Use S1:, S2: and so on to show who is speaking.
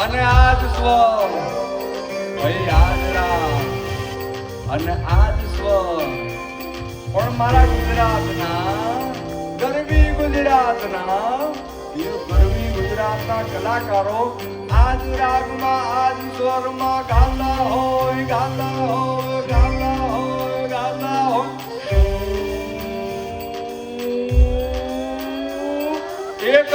S1: અને આજ સ્વર ભાઈ આજરા અને આજ સ્વર પણ મારા ગુજરાતના ગરવી ગુજરાતના એ ગરવી ગુજરાતના કલાકારો આજ રાગમાં આજ સ્વરમાં ગાતા હોય ગાતા હોય ગાતા હોય ગાતા હોય એક